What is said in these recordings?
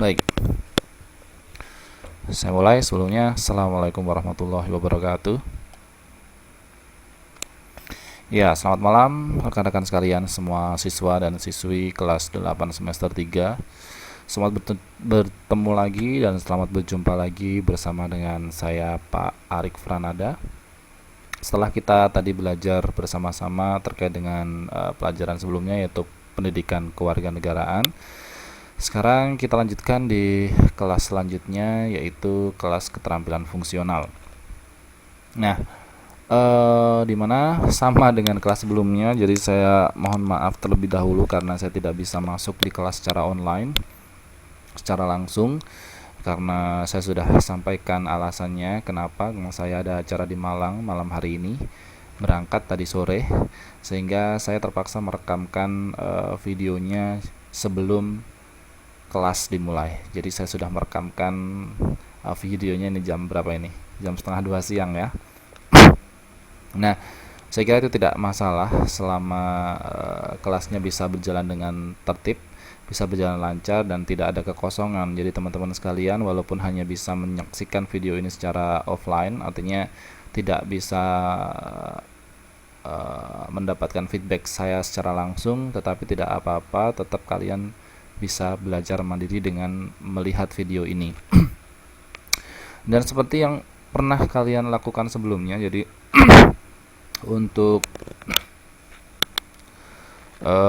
Baik, saya mulai. Sebelumnya, Assalamualaikum warahmatullahi wabarakatuh. Ya, selamat malam rekan-rekan sekalian, semua siswa dan siswi kelas 8 semester 3. Selamat bertemu lagi dan selamat berjumpa lagi bersama dengan saya Pak Arik Franada. Setelah kita tadi belajar bersama-sama terkait dengan pelajaran sebelumnya, yaitu pendidikan kewarganegaraan, sekarang kita lanjutkan di kelas selanjutnya, yaitu kelas keterampilan fungsional. Nah, dimana sama dengan kelas sebelumnya, jadi saya mohon maaf terlebih dahulu karena saya tidak bisa masuk di kelas secara online, secara langsung, karena saya sudah sampaikan alasannya kenapa. Karena saya ada acara di Malang malam hari ini, berangkat tadi sore, sehingga saya terpaksa merekamkan videonya sebelum kelas dimulai. Jadi saya sudah merekamkan videonya ini jam berapa ini? Jam setengah 2 siang ya. Nah, saya kira itu tidak masalah selama kelasnya bisa berjalan dengan tertib, bisa berjalan lancar dan tidak ada kekosongan. Jadi teman-teman sekalian, walaupun hanya bisa menyaksikan video ini secara offline, artinya tidak bisa mendapatkan feedback saya secara langsung, tetapi tidak apa-apa, tetap kalian bisa belajar mandiri dengan melihat video ini. Dan seperti yang pernah kalian lakukan sebelumnya, jadi untuk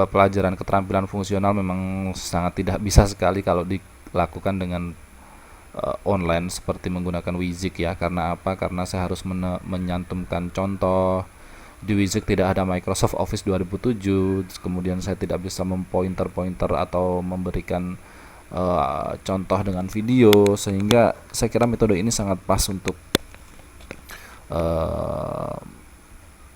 pelajaran keterampilan fungsional memang sangat tidak bisa sekali kalau dilakukan dengan online seperti menggunakan Wizik ya. Karena apa? Karena saya harus menyantumkan contoh. Di Wizik tidak ada Microsoft Office 2007, kemudian saya tidak bisa mempointer-pointer atau memberikan contoh dengan video, sehingga saya kira metode ini sangat pas untuk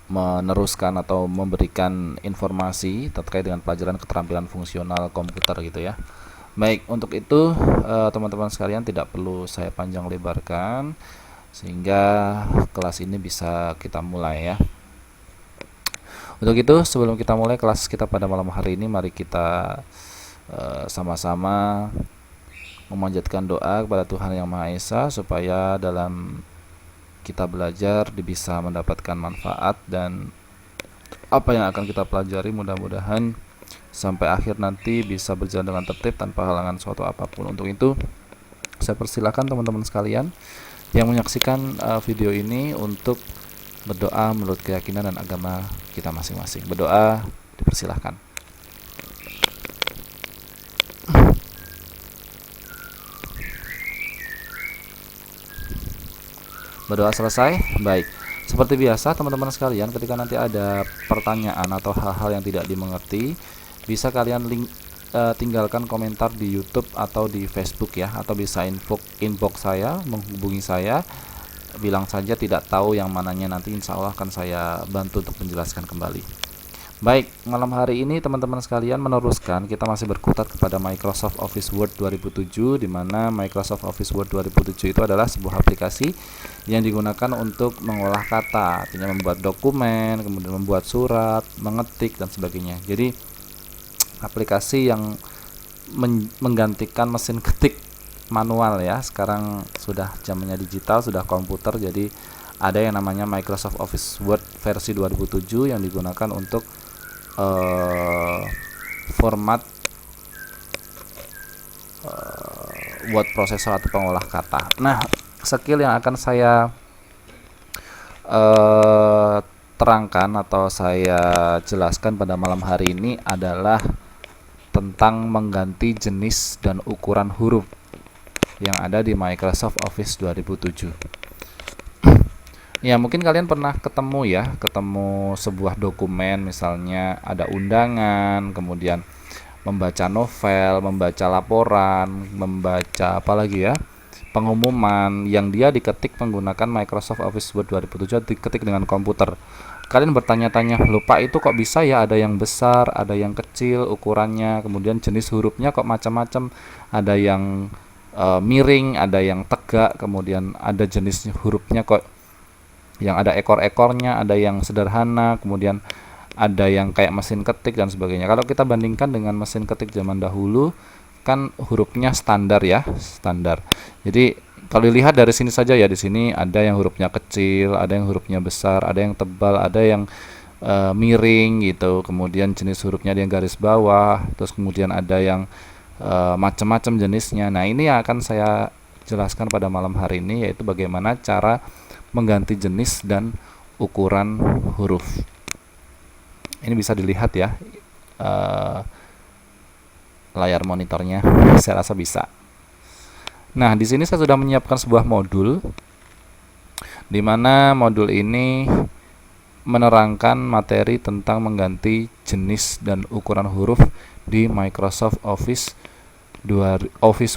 meneruskan atau memberikan informasi terkait dengan pelajaran keterampilan fungsional komputer gitu ya. Baik, untuk itu teman-teman sekalian tidak perlu saya panjang lebarkan, sehingga kelas ini bisa kita mulai ya. Untuk itu, sebelum kita mulai kelas kita pada malam hari ini, mari kita sama-sama memanjatkan doa kepada Tuhan Yang Maha Esa supaya dalam kita belajar bisa mendapatkan manfaat, dan apa yang akan kita pelajari mudah-mudahan sampai akhir nanti bisa berjalan dengan tertib tanpa halangan suatu apapun. Untuk itu, saya persilakan teman-teman sekalian yang menyaksikan video ini untuk berdoa menurut keyakinan dan agama kita masing-masing. Berdoa dipersilahkan. Berdoa selesai. Baik, seperti biasa teman-teman sekalian, ketika nanti ada pertanyaan atau hal-hal yang tidak dimengerti, bisa kalian tinggalkan komentar di YouTube atau di Facebook ya, atau bisa inbox saya, menghubungi saya, bilang saja tidak tahu yang mananya, nanti insya Allah akan saya bantu untuk menjelaskan kembali. Baik, malam hari ini teman-teman sekalian meneruskan, kita masih berkutat kepada Microsoft Office Word 2007, di mana Microsoft Office Word 2007 itu adalah sebuah aplikasi yang digunakan untuk mengolah kata, artinya membuat dokumen, kemudian membuat surat, mengetik dan sebagainya. Jadi aplikasi yang menggantikan mesin ketik manual ya. Sekarang sudah zamannya digital, sudah komputer, jadi ada yang namanya Microsoft Office Word versi 2007 yang digunakan untuk format word processor atau pengolah kata. Nah, skill yang akan saya terangkan atau saya jelaskan pada malam hari ini adalah tentang mengganti jenis dan ukuran huruf yang ada di Microsoft Office 2007. Ya, mungkin kalian pernah ketemu sebuah dokumen, misalnya ada undangan, kemudian membaca novel, membaca laporan, membaca pengumuman yang dia diketik menggunakan Microsoft Office Word 2007, diketik dengan komputer. Kalian bertanya-tanya, lupa itu kok bisa ya, ada yang besar, ada yang kecil ukurannya, kemudian jenis hurufnya kok macam-macam, ada yang miring, ada yang tegak, kemudian ada jenis hurufnya kok yang ada ekor-ekornya, ada yang sederhana, kemudian ada yang kayak mesin ketik dan sebagainya. Kalau kita bandingkan dengan mesin ketik zaman dahulu, menyiapkan hurufnya standar ya, standar. Jadi kalau dilihat dari sini saja ya, di sini ada yang hurufnya kecil, ada yang hurufnya besar, ada yang tebal, ada yang miring gitu. Kemudian jenis hurufnya ada yang garis bawah, terus kemudian ada yang macam-macam jenisnya. Nah, ini yang akan saya jelaskan pada malam hari ini, yaitu bagaimana cara mengganti jenis dan ukuran huruf. Ini bisa dilihat ya, layar monitornya. Saya rasa bisa. Nah, di sini saya sudah menyiapkan sebuah modul, di mana modul ini menerangkan materi tentang mengganti jenis dan ukuran huruf di Microsoft Office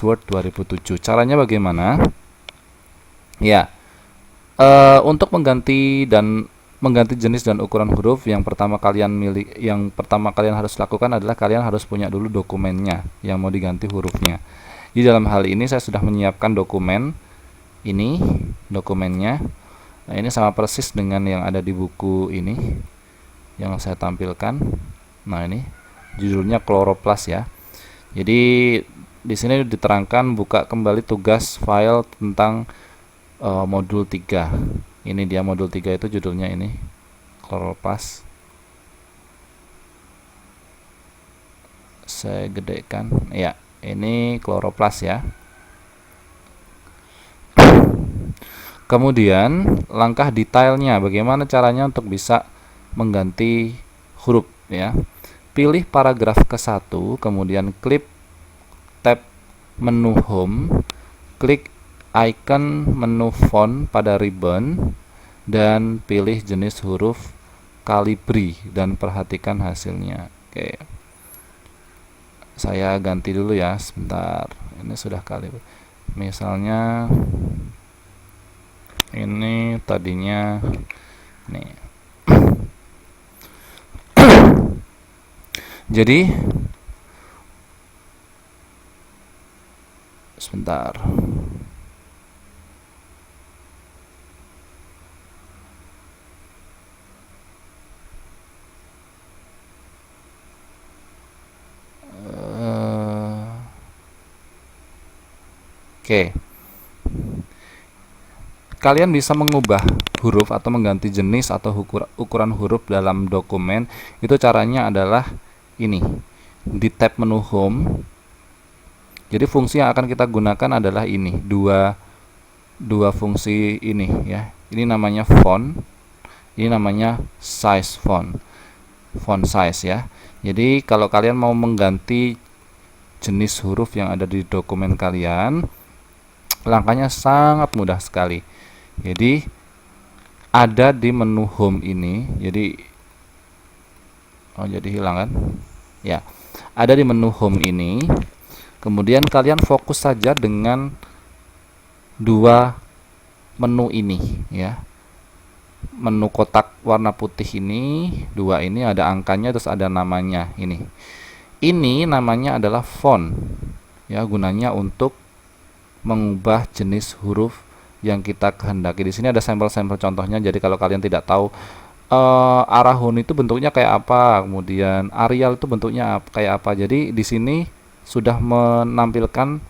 Word 2007. Caranya bagaimana? Ya, untuk mengganti jenis dan ukuran huruf, yang pertama kalian harus lakukan adalah kalian harus punya dulu dokumennya yang mau diganti hurufnya. Di dalam hal ini saya sudah menyiapkan dokumen ini, dokumennya. Nah, ini sama persis dengan yang ada di buku ini yang saya tampilkan. Nah, ini judulnya Chloroplast ya. Jadi di sini diterangkan buka kembali tugas file tentang modul 3. Ini dia modul 3, itu judulnya ini Chloroplast. Saya gedekan. Ya, ini Chloroplast ya. Kemudian langkah detailnya, bagaimana caranya untuk bisa mengganti huruf ya. Pilih paragraf ke-1, kemudian klik tab menu home, klik icon menu font pada ribbon, dan pilih jenis huruf Calibri dan perhatikan hasilnya. Oke. Saya ganti dulu ya, sebentar. Ini sudah Calibri. Misalnya ini tadinya nih. Jadi sebentar. Oke. Kalian bisa mengubah huruf atau mengganti jenis atau ukuran huruf dalam dokumen. Itu caranya adalah ini, di tab menu home. Jadi fungsi yang akan kita gunakan adalah ini, dua fungsi ini ya. Ini namanya font, ini namanya size font size ya. Jadi kalau kalian mau mengganti jenis huruf yang ada di dokumen kalian, langkahnya sangat mudah sekali. Jadi ada di menu home ini. Jadi hilang kan? Ya, ada di menu home ini. Kemudian kalian fokus saja dengan dua menu ini ya. Menu kotak warna putih ini, dua ini ada angkanya terus ada namanya ini. Ini namanya adalah font ya, gunanya untuk mengubah jenis huruf yang kita kehendaki. Di sini ada sampel-sampel contohnya. Jadi kalau kalian tidak tahu Arahun itu bentuknya kayak apa, kemudian Arial itu bentuknya kayak apa, jadi di sini sudah menampilkan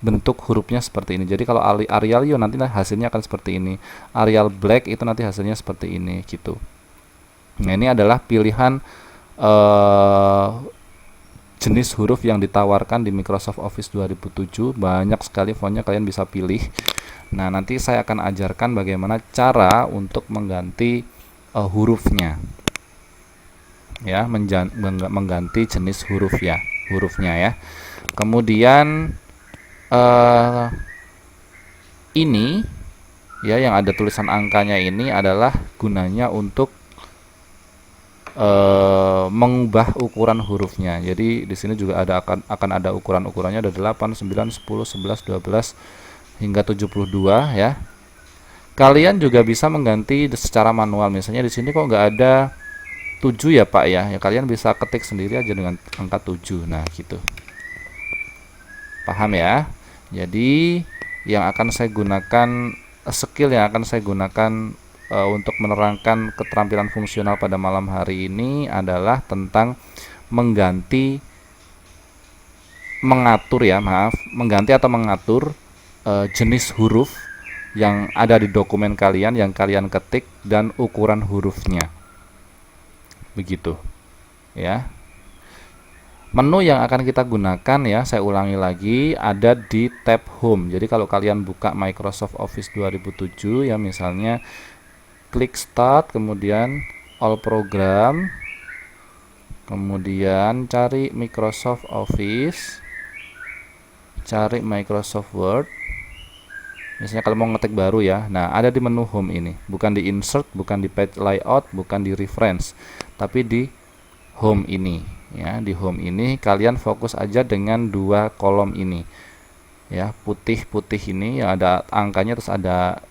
bentuk hurufnya seperti ini. Jadi kalau Arial yo nanti hasilnya akan seperti ini, Arial Black itu nanti hasilnya seperti ini gitu. Nah, ini adalah pilihan jenis huruf yang ditawarkan di Microsoft Office 2007. Banyak sekali fontnya, kalian bisa pilih. Nah, nanti saya akan ajarkan bagaimana cara untuk mengganti hurufnya ya, mengganti jenis hurufnya ya. Kemudian ini ya, yang ada tulisan angkanya ini adalah gunanya untuk mengubah ukuran hurufnya. Jadi di sini juga akan ada ukurannya, ada 8, 9, 10, 11, 12 hingga 72 ya. Kalian juga bisa mengganti secara manual. Misalnya di sini kok nggak ada 7 ya Pak ya. Ya kalian bisa ketik sendiri aja dengan angka 7. Nah, gitu. Paham ya? Jadi yang akan saya gunakan, skill yang akan saya gunakan untuk menerangkan keterampilan fungsional pada malam hari ini adalah tentang mengganti mengatur ya, maaf, mengganti atau mengatur jenis huruf yang ada di dokumen kalian yang kalian ketik dan ukuran hurufnya. Begitu, ya. Menu yang akan kita gunakan ya, saya ulangi lagi, ada di tab Home. Jadi kalau kalian buka Microsoft Office 2007 ya, misalnya klik Start, kemudian All Program, kemudian cari Microsoft Office, cari Microsoft Word. Misalnya kalau mau ngetik baru ya, nah ada di menu Home ini, bukan di Insert, bukan di Page Layout, bukan di Reference, tapi di Home ini. Ya, di Home ini kalian fokus aja dengan dua kolom ini. Ya, putih-putih ini yang ada angkanya, terus ada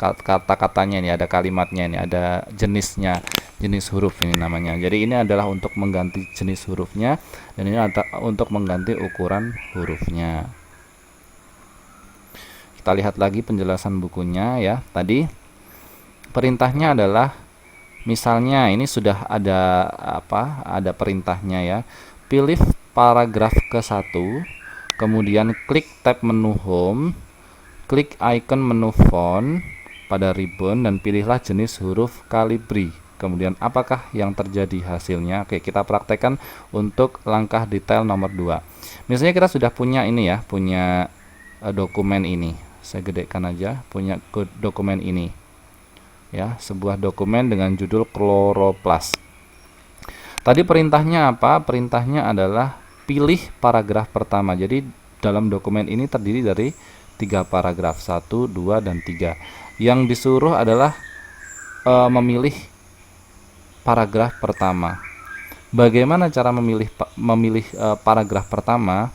kata-katanya ini, ada kalimatnya ini, ada jenisnya, jenis huruf ini namanya. Jadi ini adalah untuk mengganti jenis hurufnya, dan ini untuk mengganti ukuran hurufnya. Kita lihat lagi penjelasan bukunya ya. Tadi perintahnya adalah, misalnya ini sudah ada ada perintahnya ya. Pilih paragraf ke-1, kemudian klik tab menu Home, klik icon menu font pada ribbon dan pilihlah jenis huruf Calibri. Kemudian apakah yang terjadi hasilnya? Oke, kita praktekkan untuk langkah detail nomor 2. Misalnya kita sudah punya ini ya, punya dokumen ini. Saya gedekan aja, punya dokumen ini. Ya, sebuah dokumen dengan judul Chloroplast. Tadi perintahnya apa? Perintahnya adalah pilih paragraf pertama. Jadi dalam dokumen ini terdiri dari 3 paragraf, 1, 2, dan 3. Yang disuruh adalah memilih paragraf pertama. Bagaimana cara memilih paragraf pertama?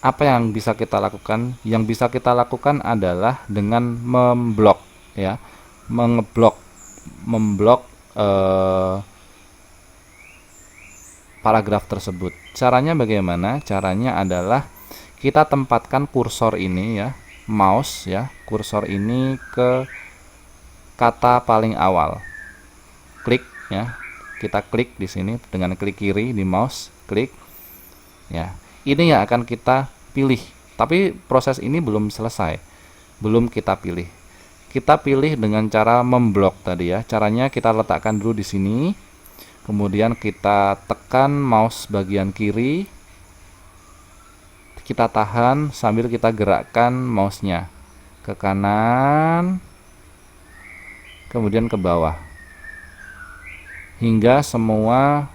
Apa yang bisa kita lakukan? Yang bisa kita lakukan adalah dengan memblok ya. Memblok paragraf tersebut. Caranya bagaimana? Caranya adalah kita tempatkan kursor ini ya, mouse ya, kursor ini ke kata paling awal. Klik ya. Kita klik di sini dengan klik kiri di mouse, klik. Ya. Ini yang akan kita pilih. Tapi proses ini belum selesai. Belum kita pilih. Kita pilih dengan cara memblok tadi ya. Caranya kita letakkan dulu di sini. Kemudian kita tekan mouse bagian kiri. Kita tahan sambil kita gerakkan mouse-nya ke kanan, kemudian ke bawah. Hingga semua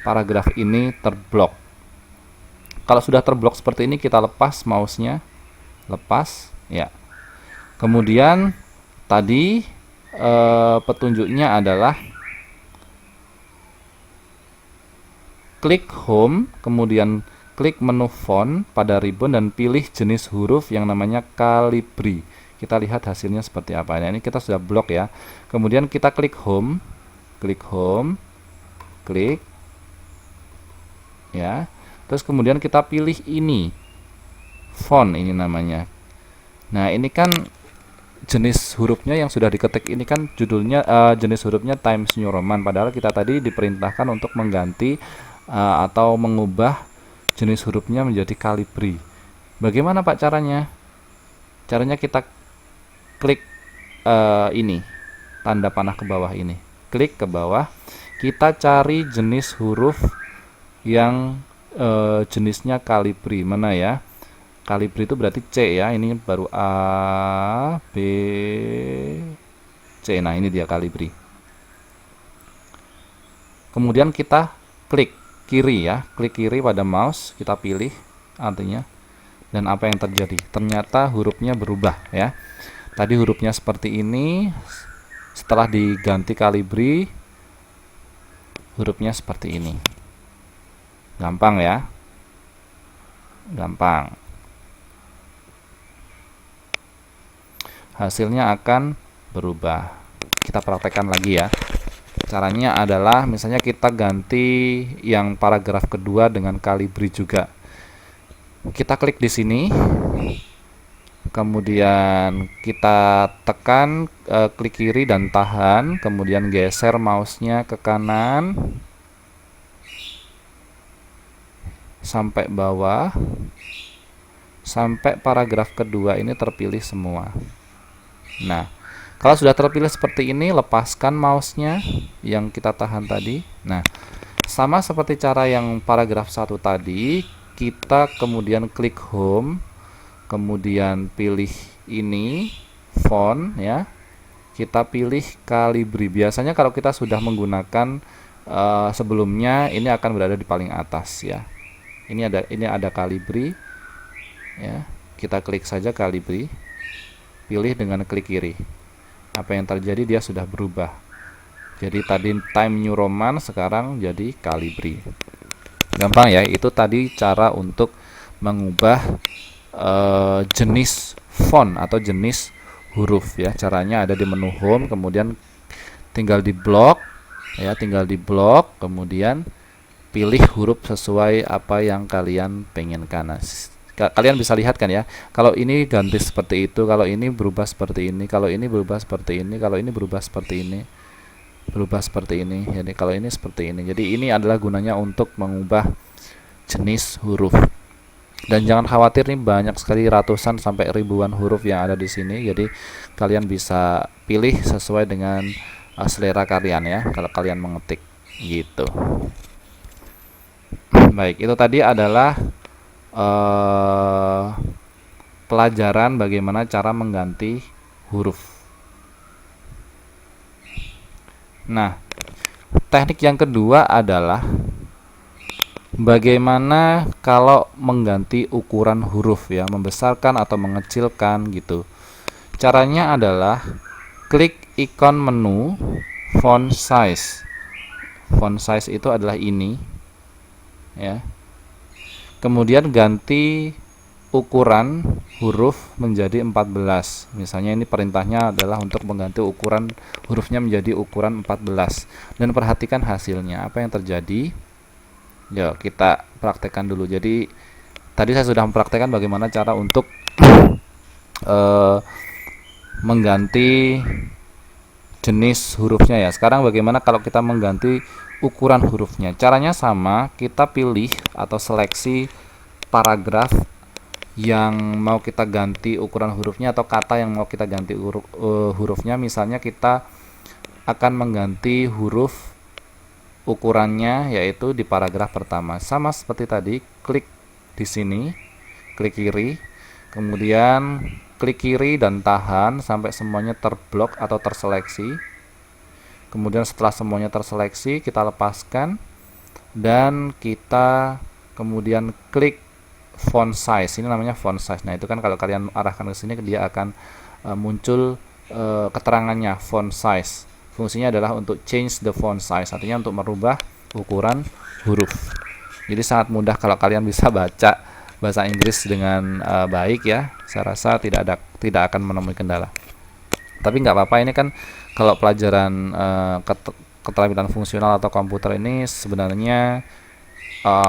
paragraf ini terblok. Kalau sudah terblok seperti ini, kita lepas mouse-nya. Lepas ya. Kemudian tadi petunjuknya adalah klik Home, kemudian klik menu font pada ribbon dan pilih jenis huruf yang namanya Calibri. Kita lihat hasilnya seperti apa. Nah, ini kita sudah blok ya. Kemudian kita klik Home, klik ya. Terus kemudian kita pilih ini, font ini namanya. Nah, ini kan jenis hurufnya yang sudah diketik ini kan judulnya jenis hurufnya Times New Roman, padahal kita tadi diperintahkan untuk mengganti atau mengubah jenis hurufnya menjadi Calibri. Bagaimana Pak caranya? Caranya kita klik ini tanda panah ke bawah ini, klik ke bawah, kita cari jenis huruf yang jenisnya Calibri. Mana ya? Calibri itu berarti C ya, ini baru A, B, C. Nah, ini dia Calibri. Kemudian kita klik kiri ya, klik kiri pada mouse, kita pilih artinya. Dan apa yang terjadi? Ternyata hurufnya berubah ya. Tadi hurufnya seperti ini, setelah diganti Calibri, hurufnya seperti ini. Gampang ya? Gampang. Hasilnya akan berubah. Kita praktekkan lagi ya. Caranya adalah misalnya kita ganti yang paragraf kedua dengan Calibri juga. Kita klik di sini. Kemudian kita tekan klik kiri dan tahan, kemudian geser mouse-nya ke kanan. sampai bawah, sampai paragraf kedua ini terpilih semua. Nah, kalau sudah terpilih seperti ini, lepaskan mouse-nya yang kita tahan tadi. Nah, sama seperti cara yang paragraf 1 tadi, kita kemudian klik home, kemudian pilih ini font ya. Kita pilih Calibri. Biasanya kalau kita sudah menggunakan sebelumnya, ini akan berada di paling atas ya. Ini ada Calibri ya. Kita klik saja Calibri, pilih dengan klik kiri. Apa yang terjadi, dia sudah berubah. Jadi tadi Time New Roman, sekarang jadi Calibri. Gampang ya, itu tadi cara untuk mengubah jenis font atau jenis huruf ya. Caranya ada di menu home, kemudian tinggal di blok ya, kemudian pilih huruf sesuai apa yang kalian penginkan. Nah, kalian bisa lihat kan ya, kalau ini ganti seperti itu, kalau ini berubah seperti ini, kalau ini berubah seperti ini, kalau ini berubah seperti ini, jadi kalau ini seperti ini. Jadi ini adalah gunanya untuk mengubah jenis huruf. Dan jangan khawatir, nih banyak sekali, ratusan sampai ribuan huruf yang ada di sini. Jadi kalian bisa pilih sesuai dengan selera kalian ya, kalau kalian mengetik gitu. Baik, itu tadi adalah pelajaran bagaimana cara mengganti huruf. Nah, teknik yang kedua adalah bagaimana kalau mengganti ukuran huruf ya, membesarkan atau mengecilkan gitu. Caranya adalah klik ikon menu font size. Font size itu adalah ini ya. Kemudian ganti ukuran huruf menjadi 14. Misalnya ini perintahnya adalah untuk mengganti ukuran hurufnya menjadi ukuran 14. Dan perhatikan hasilnya, apa yang terjadi. Yuk kita praktekkan dulu. Jadi tadi saya sudah mempraktekkan bagaimana cara untuk mengganti jenis hurufnya ya. Sekarang bagaimana kalau kita mengganti ukuran hurufnya? Caranya sama, kita pilih atau seleksi paragraf yang mau kita ganti ukuran hurufnya atau kata yang mau kita ganti hurufnya. Misalnya kita akan mengganti huruf ukurannya yaitu di paragraf pertama. Sama seperti tadi, klik di sini, klik kiri, kemudian klik kiri dan tahan sampai semuanya terblok atau terseleksi. Kemudian setelah semuanya terseleksi, kita lepaskan dan kita kemudian klik font size. Ini namanya font size. Nah, itu kan kalau kalian arahkan ke sini, dia akan muncul keterangannya font size. Fungsinya adalah untuk change the font size, artinya untuk merubah ukuran huruf. Jadi sangat mudah kalau kalian bisa baca bahasa Inggris dengan baik ya. Saya rasa tidak akan menemui kendala. Tapi nggak apa-apa, ini kan kalau pelajaran keterampilan fungsional atau komputer ini sebenarnya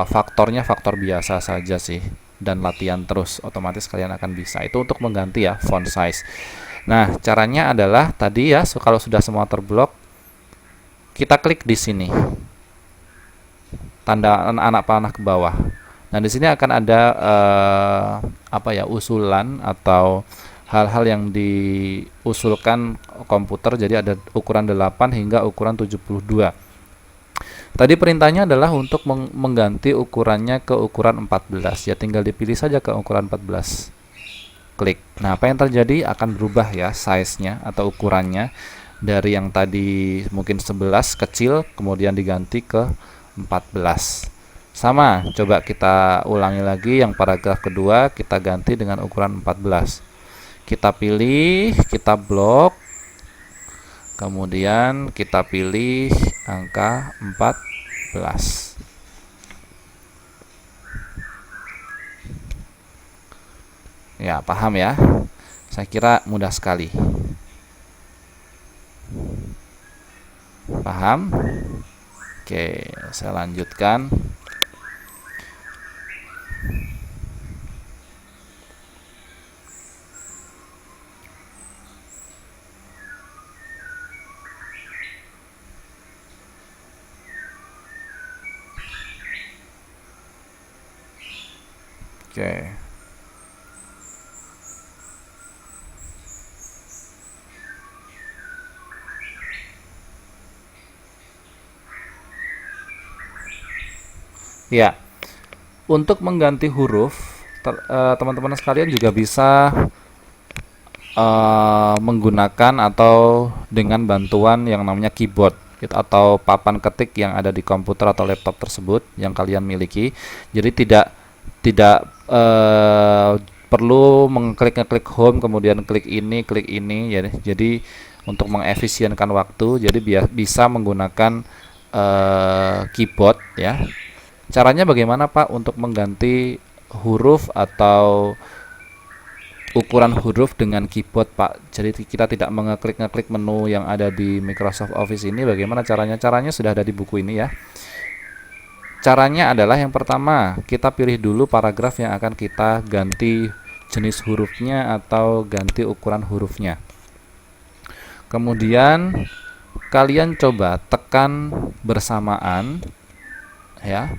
faktornya faktor biasa saja sih, dan latihan terus otomatis kalian akan bisa. Itu untuk mengganti ya font size. Nah, caranya adalah tadi ya, kalau sudah semua terblok, kita klik di sini tanda anak panah ke bawah. Nah, di sini akan ada usulan atau hal-hal yang diusulkan komputer. Jadi ada ukuran 8 hingga ukuran 72. Tadi perintahnya adalah untuk mengganti ukurannya ke ukuran 14. Ya tinggal dipilih saja ke ukuran 14. Klik. Nah, apa yang terjadi akan berubah ya size-nya atau ukurannya dari yang tadi mungkin 11 kecil kemudian diganti ke 14. Sama, coba kita ulangi lagi yang paragraf kedua, kita ganti dengan ukuran 14. Kita pilih, kita blok, kemudian kita pilih angka 14. Ya, paham ya? Saya kira mudah sekali. Paham? Oke, saya lanjutkan. Oke. Ya, untuk mengganti huruf, teman-teman sekalian juga bisa menggunakan atau dengan bantuan yang namanya keyboard gitu, atau papan ketik yang ada di komputer atau laptop tersebut yang kalian miliki. Jadi tidak perlu ngeklik home kemudian klik ini ya. Jadi untuk mengefisienkan waktu, jadi bisa menggunakan keyboard ya. Caranya bagaimana Pak untuk mengganti huruf atau ukuran huruf dengan keyboard Pak? Jadi kita tidak mengeklik menu yang ada di Microsoft Office ini. Bagaimana caranya? Caranya sudah ada di buku ini ya. Caranya adalah yang pertama, kita pilih dulu paragraf yang akan kita ganti jenis hurufnya atau ganti ukuran hurufnya. Kemudian kalian coba tekan bersamaan ya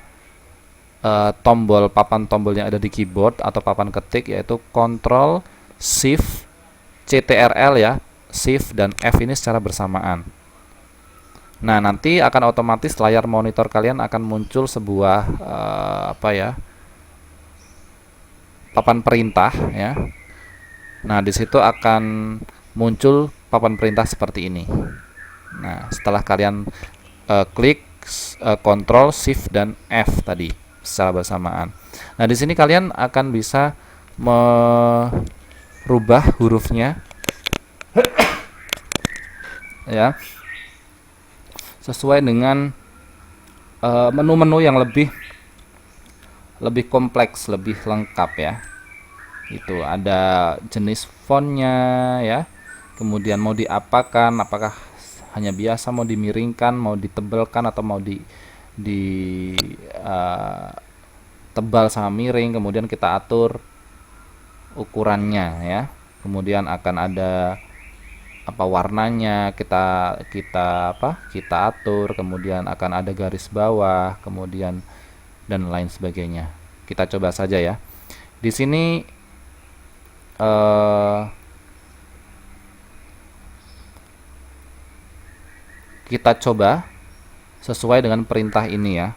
papan tombol yang ada di keyboard atau papan ketik, yaitu Ctrl Shift CTRL ya, Shift dan F ini secara bersamaan. Nah, nanti akan otomatis layar monitor kalian akan muncul sebuah papan perintah ya. Nah, di situ akan muncul papan perintah seperti ini. Nah, setelah kalian klik Ctrl Shift dan F tadi secara bersamaan. Nah, di sini kalian akan bisa merubah hurufnya ya sesuai dengan menu-menu yang lebih kompleks, lebih lengkap ya. Itu ada jenis fontnya ya. Kemudian mau diapakan, apakah hanya biasa, mau dimiringkan, mau ditebalkan, atau mau tebal sama miring. Kemudian kita atur ukurannya ya. Kemudian akan ada warnanya, kita atur. Kemudian akan ada garis bawah, kemudian dan lain sebagainya. Kita coba saja ya. Di sini kita coba sesuai dengan perintah ini ya.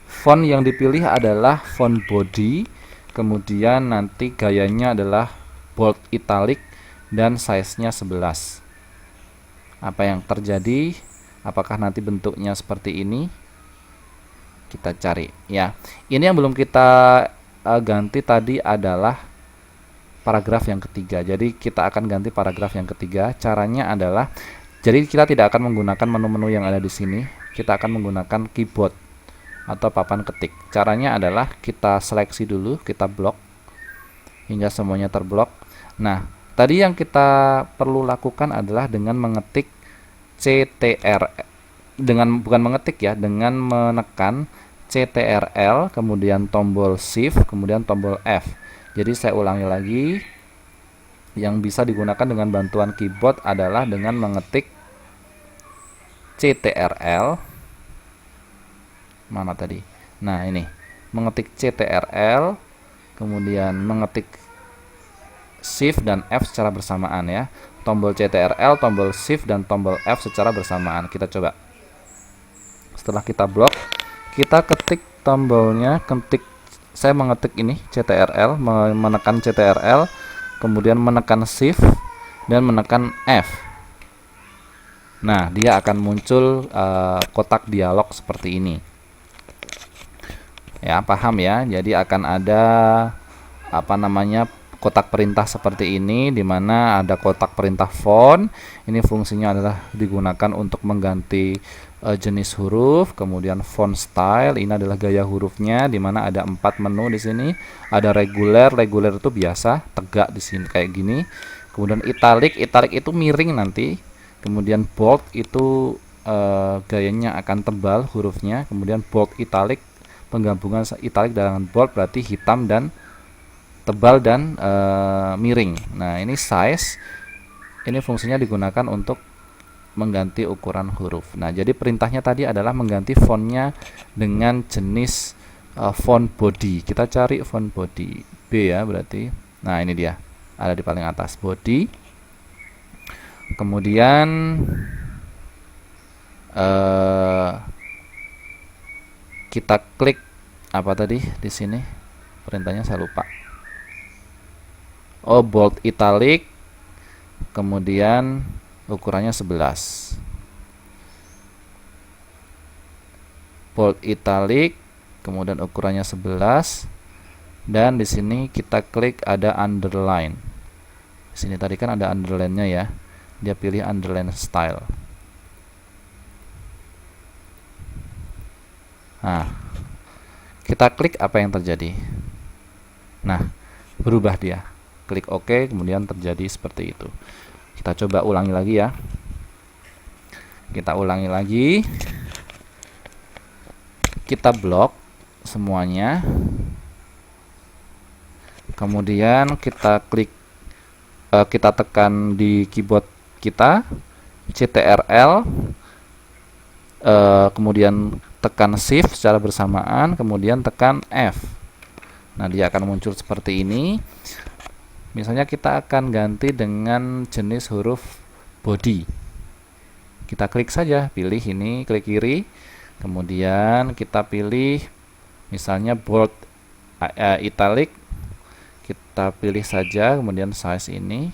Font yang dipilih adalah font body, kemudian nanti gayanya adalah bold italic dan size-nya 11. Apa yang terjadi? Apakah nanti bentuknya seperti ini? Kita cari ya. Ini yang belum kita ganti tadi adalah paragraf yang ketiga. Jadi kita akan ganti paragraf yang ketiga. Caranya adalah, jadi kita tidak akan menggunakan menu-menu yang ada di sini. Kita akan menggunakan keyboard atau papan ketik. Caranya adalah kita seleksi dulu, kita blok hingga semuanya terblok. Nah, tadi yang kita perlu lakukan adalah dengan mengetik CTRL, bukan mengetik ya, dengan menekan CTRL, kemudian tombol Shift, kemudian tombol F. Jadi saya ulangi lagi, yang bisa digunakan dengan bantuan keyboard adalah dengan mengetik CTRL. Mana tadi? Nah, ini mengetik CTRL, kemudian mengetik Shift dan F secara bersamaan ya. Tombol CTRL, tombol Shift dan tombol F secara bersamaan. Kita coba. Setelah kita blok, kita ketik tombolnya, saya mengetik ini CTRL, menekan CTRL, kemudian menekan Shift dan menekan F. Nah, dia akan muncul kotak dialog seperti ini. Ya, paham ya? Jadi akan ada kotak perintah seperti ini, di mana ada kotak perintah font. Ini fungsinya adalah digunakan untuk mengganti jenis huruf. Kemudian font style, ini adalah gaya hurufnya, di mana ada 4 menu di sini. Ada reguler itu biasa, tegak di sini kayak gini. Kemudian italic itu miring nanti. Kemudian bold itu gayanya akan tebal hurufnya. Kemudian bold italic, penggabungan italic dengan bold berarti hitam dan tebal dan miring. Nah, ini size, ini fungsinya digunakan untuk mengganti ukuran huruf. Nah, jadi perintahnya tadi adalah mengganti fontnya dengan jenis font body. Kita cari font body B ya berarti. Nah ini dia, ada di paling atas body. Kemudian kita klik apa tadi di sini, perintahnya saya lupa. Oh, bold italic, kemudian ukurannya 11. Bold italic, kemudian ukurannya 11, dan di sini kita klik ada underline. Di sini tadi kan ada underline-nya ya. Dia pilih underline style. Nah, kita klik, apa yang terjadi? Nah, berubah dia. Klik OK, kemudian terjadi seperti itu. Kita coba ulangi lagi ya. Kita ulangi lagi. Kita blok semuanya. Kemudian kita klik, kita tekan di keyboard kita CTRL, kemudian tekan Shift secara bersamaan, kemudian tekan F. Nah, dia akan muncul seperti ini. Misalnya kita akan ganti dengan jenis huruf body. Kita klik saja, pilih ini, klik kiri, kemudian kita pilih misalnya bold italic, kita pilih saja, kemudian size ini,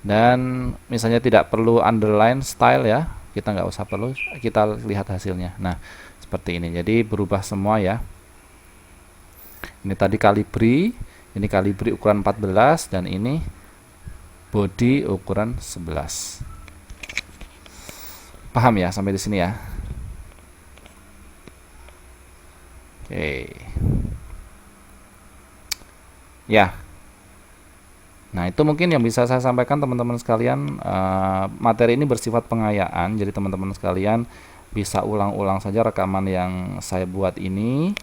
dan misalnya tidak perlu underline style ya, kita nggak usah perlu, kita lihat hasilnya. Nah, seperti ini, jadi berubah semua ya. Ini tadi kalibri, ini kalibri ukuran 14, dan ini body ukuran 11. Paham ya sampai di sini ya? Oke. Ya. Nah, itu mungkin yang bisa saya sampaikan teman-teman sekalian. Materi ini bersifat pengayaan, jadi teman-teman sekalian bisa ulang-ulang saja rekaman yang saya buat ini.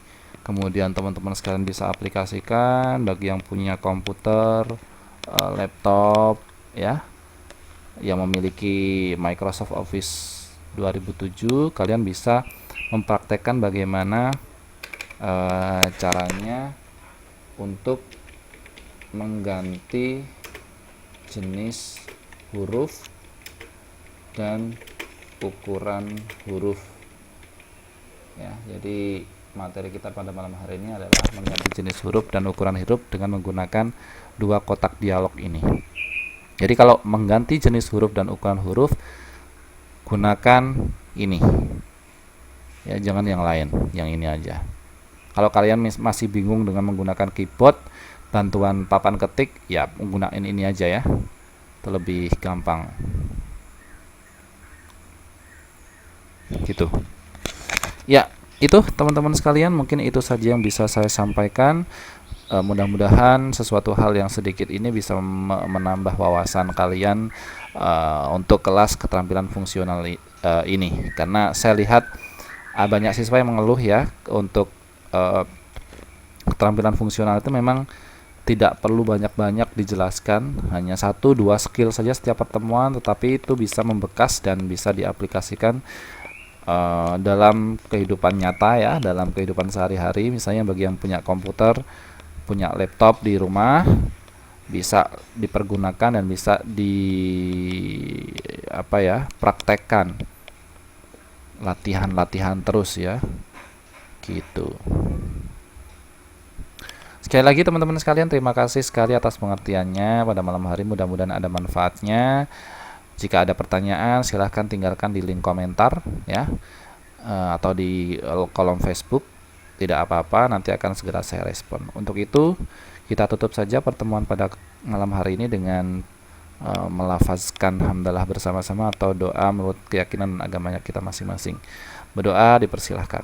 Kemudian teman-teman sekalian bisa aplikasikan bagi yang punya komputer, laptop ya, yang memiliki Microsoft Office 2007, kalian bisa mempraktekkan bagaimana caranya untuk mengganti jenis huruf dan ukuran huruf ya. Jadi materi kita pada malam hari ini adalah mengganti jenis huruf dan ukuran huruf dengan menggunakan dua kotak dialog ini. Jadi kalau mengganti jenis huruf dan ukuran huruf, gunakan ini ya, jangan yang lain, yang ini aja. Kalau kalian masih bingung dengan menggunakan keyboard, bantuan papan ketik, ya menggunakan ini aja ya, itu lebih gampang gitu ya. Itu teman-teman sekalian, mungkin itu saja yang bisa saya sampaikan. Mudah-mudahan sesuatu hal yang sedikit ini bisa menambah wawasan kalian untuk kelas keterampilan fungsional ini, karena saya lihat banyak siswa yang mengeluh ya, untuk keterampilan fungsional itu memang tidak perlu banyak-banyak dijelaskan, hanya 1-2 skill saja setiap pertemuan, tetapi itu bisa membekas dan bisa diaplikasikan dalam kehidupan nyata ya, dalam kehidupan sehari-hari. Misalnya bagi yang punya komputer, punya laptop di rumah, bisa dipergunakan dan bisa praktekkan, latihan terus ya, gitu. Sekali lagi teman-teman sekalian, terima kasih sekali atas pengertiannya pada malam hari, mudah-mudahan ada manfaatnya. Jika ada pertanyaan silahkan tinggalkan di link komentar ya, atau di kolom Facebook, tidak apa-apa, nanti akan segera saya respon. Untuk itu kita tutup saja pertemuan pada malam hari ini dengan melafazkan hamdalah bersama-sama atau doa menurut keyakinan dan agamanya kita masing-masing. Berdoa dipersilahkan.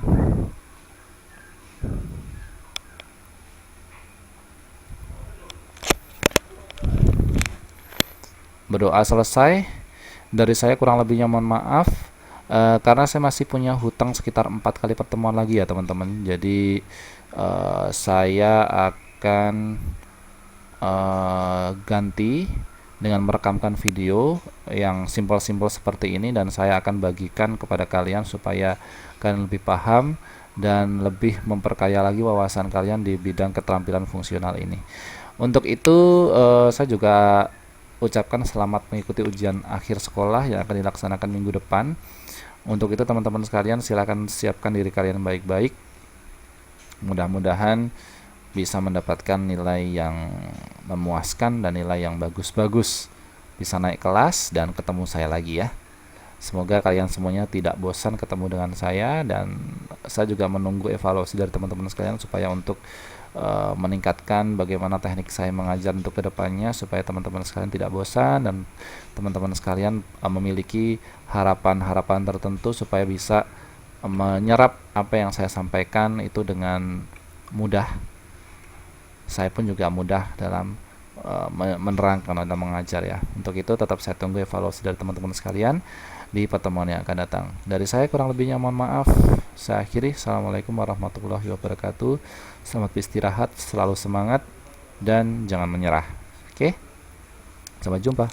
Berdoa selesai. Dari saya kurang lebihnya mohon maaf, karena saya masih punya hutang sekitar 4 kali pertemuan lagi ya teman-teman. Jadi saya akan ganti dengan merekamkan video yang simpel-simpel seperti ini, dan saya akan bagikan kepada kalian supaya kalian lebih paham dan lebih memperkaya lagi wawasan kalian di bidang keterampilan fungsional ini. Untuk itu saya juga ucapkan selamat mengikuti ujian akhir sekolah yang akan dilaksanakan minggu depan. Untuk itu teman-teman sekalian silakan siapkan diri kalian baik-baik. Mudah-mudahan bisa mendapatkan nilai yang memuaskan dan nilai yang bagus-bagus. Bisa naik kelas dan ketemu saya lagi ya. Semoga kalian semuanya tidak bosan ketemu dengan saya, dan saya juga menunggu evaluasi dari teman-teman sekalian supaya untuk meningkatkan bagaimana teknik saya mengajar untuk kedepannya, supaya teman-teman sekalian tidak bosan dan teman-teman sekalian memiliki harapan-harapan tertentu supaya bisa menyerap apa yang saya sampaikan itu dengan mudah. Saya pun juga mudah dalam menerangkan dan mengajar ya. Untuk itu tetap saya tunggu evaluasi dari teman-teman sekalian di pertemuan yang akan datang. Dari saya kurang lebihnya mohon maaf. Saya akhiri. Assalamualaikum warahmatullahi wabarakatuh. Selamat beristirahat, selalu semangat dan jangan menyerah. Oke? Sampai jumpa.